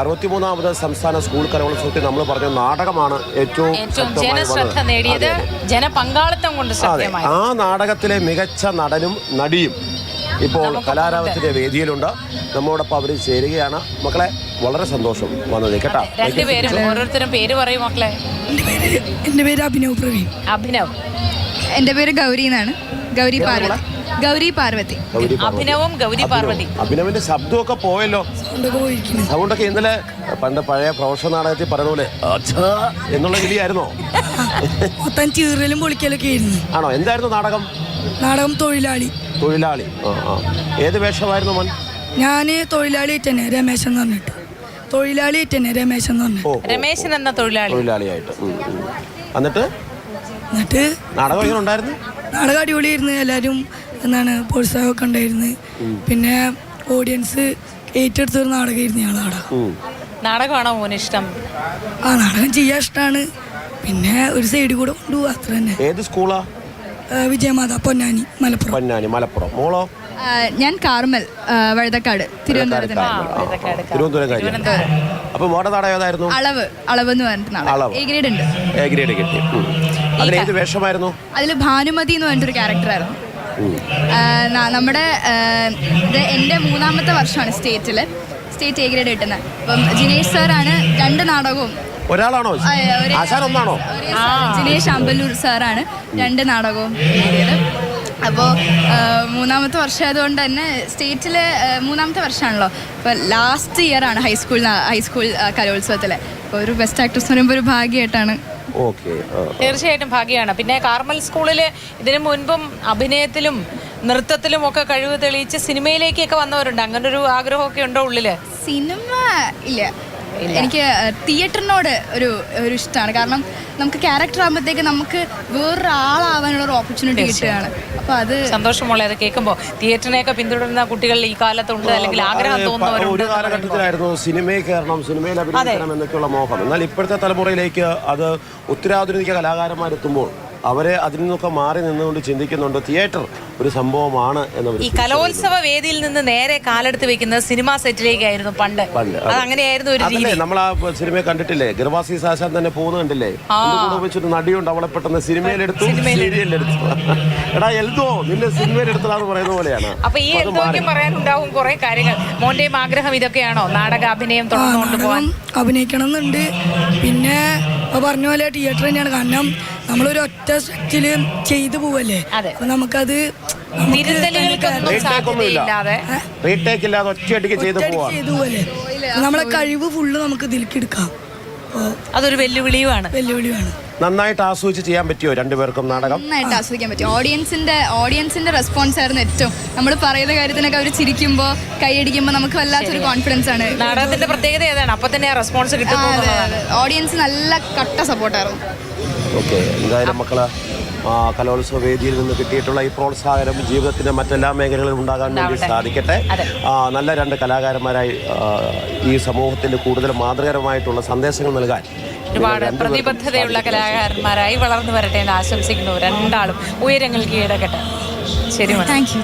63ാമത് സംസ്ഥാന സ്കൂൾ കലോത്സവത്തിൽ നമ്മൾ പറഞ്ഞ നാടകമാണ് ഏറ്റവും ജനശ്രദ്ധ നേടിയത്, ജനപങ്കാളിത്തം കൊണ്ട്. ആ നാടകത്തിലെ മികച്ച നടനും നടിയും ഇപ്പോൾ കലാരാമത്തിന്റെ വേദിയിലുണ്ട്. നമ്മോടൊപ്പം അവർ ചേരുകയാണ്. മക്കളെ, വളരെ സന്തോഷം വന്നത് കേട്ടോ. രണ്ടുപേരും ഓരോരുത്തരും പേര് പറയും. മക്കളെ, എൻ്റെ പേര് അഭിനവ് പ്രവീൺ. അഭിനവ്. എൻ്റെ പേര് ഗൗരി എന്നാണ്. ഗൗരി പാർവതി. ഗൗരി പാർവതി. അഭിനവും ഗൗരി പാർവതി. അഭിനവിന്റെ ശബ്ദമൊക്കെ പോയല്ലോ. സൗണ്ടൊക്കെ ഇന്നലെ പണ്ട് പഴയ പ്രൊഫഷണൽ നാടകത്തിൽ പറഞ്ഞ പോലെ എന്നുള്ള വിളിയായിരുന്നോ? മൊത്തം ചീറലും പൊളിക്കലൊക്കെ ആയിരുന്നു. ആണോ? എന്തായിരുന്നു നാടകം? നാടകം തൊഴിലാളി. തൊഴിലാളി. ഏത് വേഷമായിരുന്നു മോൻ? ഞാൻ തൊഴിലാളി തന്നെ, രമേശൻ എന്ന് പറഞ്ഞിട്ട്. തൊഴിലാളി തന്നെ, രമേശൻ എന്ന് പറഞ്ഞിട്ട്. രമേശൻ എന്ന തൊഴിലാളിയായിട്ട്. എന്നിട്ട് നാടകം എങ്ങനെ ഉണ്ടായിരുന്നു? നാടകം അടിപൊളിയായിരുന്നു. എല്ലാവരും പ്രോത്സാഹമൊക്കെ ഉണ്ടായിരുന്നു. പിന്നെ ഓഡിയൻസ് ഏറ്റെടുത്തൊരു നാടകമായിരുന്നു ഞങ്ങൾ. നാടകമാണോ മോന് ഇഷ്ടം? ആ, നാടകം ചെയ്യാൻ ഇഷ്ടമാണ്. പിന്നെ ഒരു സൈഡിൽ കൂടെ കൊണ്ടുപോകും, അത്ര തന്നെ. ഏത് സ്കൂളാ? വിജയമാത, പൊന്നാനി, മലപ്പുറം. പൊന്നാനി, മലപ്പുറം. മോളോ? ഞാൻ കാർമൽ, വഴുതക്കാട്, തിരുവനന്തപുരം. അപ്പൊ മോടെ നാടകം ഏതായിരുന്നു? അളവ് എന്ന് പറഞ്ഞിട്ട്. എ ഗ്രേഡ് ഉണ്ട്. എ ഗ്രേഡ് കിട്ടി. അതിലേത് വേഷമായിരുന്നു? അതിൽ ഭാനുമതി എന്ന് പറഞ്ഞിട്ടൊരു ക്യാരക്ടറായിരുന്നു. നമ്മുടെ എൻ്റെ 3ാമത്തെ വർഷമാണ് സ്റ്റേറ്റ് എ ഗ്രേഡ് കിട്ടുന്നത്. അപ്പം ജിനേഷ് സാറാണ് 2 നാടകവും. ഒരാളാണോ? ഒന്നാണോ? ജിനേഷ് അമ്പലൂർ സാറാണ് 2 നാടകവും എഴുതിയത്. അപ്പോൾ 3ാമത്തെ വർഷം ആയതുകൊണ്ട് തന്നെ സ്റ്റേറ്റിലെ 3ാമത്തെ വർഷമാണല്ലോ. അപ്പോൾ ലാസ്റ്റ് ഇയറാണ് ഹൈസ്കൂൾ കലോത്സവത്തിൽ. അപ്പോൾ ഒരു ബെസ്റ്റ് ആക്ട്രസ് എന്ന് പറയുമ്പോൾ ഒരു ഭാഗ്യമായിട്ടാണ്. തീർച്ചയായിട്ടും ഭാഗ്യമാണ്. പിന്നെ കാർമൽ സ്കൂളിൽ ഇതിനു മുൻപും അഭിനയത്തിലും നൃത്തത്തിലും ഒക്കെ കഴിവ് തെളിയിച്ച് സിനിമയിലേക്കൊക്കെ വന്നവരുണ്ട്. അങ്ങനെ ഒരു ആഗ്രഹമൊക്കെ ഉണ്ടോ ഉള്ളില്? സിനിമ ഇല്ല. എനിക്ക് തിയേറ്ററിനോട് ഒരു ഇഷ്ടമാണ്. കാരണം നമുക്ക് ക്യാരക്ടർ ആകുമ്പോഴത്തേക്ക് നമുക്ക് വേറൊരാളാവാനുള്ള ഒരു ഓപ്പർച്യൂണിറ്റി കിട്ടുകയാണ്. അപ്പോൾ അത് സന്തോഷമുള്ള. അത് കേൾക്കുമ്പോൾ തിയേറ്ററിനെയൊക്കെ പിന്തുടരുന്ന കുട്ടികൾ ഈ കാലത്തുണ്ട്, അല്ലെങ്കിൽ ആഗ്രഹം തോന്നുന്നവരുണ്ട്. ഒരു കാലഘട്ടത്തിലായിരുന്നു സിനിമയിൽ കയറണം, സിനിമയിൽ അഭിനയിക്കണം എന്നൊക്കെയുള്ള മോഹം. എന്നാൽ ഇപ്പോഴത്തെ തലമുറയിലേക്ക് അത് ഉത്തരാധുനിക കലാകാരന്മാരെത്തുമ്പോൾ അവരെ അതിൽ നിന്നൊക്കെ മാറി നിന്നുകൊണ്ട് ചിന്തിക്കുന്നുണ്ട് തിയേറ്റർ ഒരു സംഭവമാണ് എന്ന്. ഈ കലോത്സവ വേദിയിൽ നിന്ന് നേരെ കാലെടുത്ത് വെക്കുന്നത് സിനിമാ സെറ്റിലേക്കായിരുന്നു പണ്ട്. അത് അങ്ങനെയായിരുന്നു ഒരു രീതി. നമ്മൾ ആ സിനിമയെ കണ്ടിട്ടില്ലേ? ഗർവാസി സാശാൻ തന്നെ പോകുന്നത് കണ്ടില്ലേ? കൂടെ വെച്ചൊരു നടിയുണ്ട്, അവളെ പെട്ടെന്ന് സിനിമയിലെടുത്തു, സീരിയലിലെടുത്തു. എടാ എൽദോ, നിന്റെ സിനിമയിലെടുത്തതാന്ന് പറയുന്ന പോലെയാണ്. അപ്പൊ ഈ എൽദോയ്ക്ക് പറയാനുണ്ടാവും കുറെ കാര്യങ്ങൾ. മോന്റെയും ആഗ്രഹം ഇതൊക്കെയാണോ? നാടക അഭിനയം തുടർന്നുകൊണ്ട് പോകാൻ? അഭിനയിക്കണം എന്നുണ്ട്. പിന്നെ പറഞ്ഞ പോലെ തിയേറ്റർ തന്നെയാണ്. കാരണം നമ്മളൊരു ഒറ്റ സ്ട്രക്റ്റില് ചെയ്തു പോവല്ലേ. അപ്പൊ നമുക്കത് ചെയ്തു പോലെ നമ്മളെ കഴിവ് ഫുള്ള് നമുക്ക് ഇതിലേക്ക് എടുക്കാം. അതൊരു വെല്ലുവിളിയാണ്. നന്നായിട്ട് ആസ്വദിച്ച് ചെയ്യാൻ പറ്റിയോ രണ്ടുപേർക്കും നാടകം? നന്നായിട്ട് ആസ്വദിക്കാൻ പറ്റും. ഓഡിയൻസിന്റെ റെസ്പോൺസ് ആയിരുന്നു ഏറ്റവും. നമ്മൾ പറയുന്ന കാര്യത്തിനൊക്കെ അവർ ചിരിക്കുമ്പോൾ, കൈയടിക്കുമ്പോൾ നമുക്ക് വല്ലാത്തൊരു കോൺഫിഡൻസ് ആണ്. നാടകത്തിന്റെ പ്രത്യേകത ഏതാണ്? അപ്പൊ തന്നെ റെസ്പോൺസ് കിട്ടുന്നത്. ഓഡിയൻസ് നല്ല കട്ട സപ്പോർട്ടായിരുന്നു. ഓക്കെ, എന്തായാലും മക്കള് കലോത്സവ വേദിയിൽ നിന്ന് കിട്ടിയിട്ടുള്ള ഈ പ്രോത്സാഹനം ജീവിതത്തിന്റെ മറ്റെല്ലാ മേഖലകളിലും ഉണ്ടാകാൻ വേണ്ടി സാധിക്കട്ടെ. നല്ല 2 കലാകാരന്മാരായി ഈ സമൂഹത്തിന് കൂടുതൽ മാതൃകരമായിട്ടുള്ള സന്ദേശങ്ങൾ നൽകാൻ ഒരുപാട് പ്രതിബദ്ധതയുള്ള കലാകാരന്മാരായി വളർന്നു വരട്ടെ എന്ന് ആശംസിക്കുന്നു. 2 ആളും ഉയരങ്ങൾ കീഴടക്കട്ടെ. ശരി, താങ്ക് യു.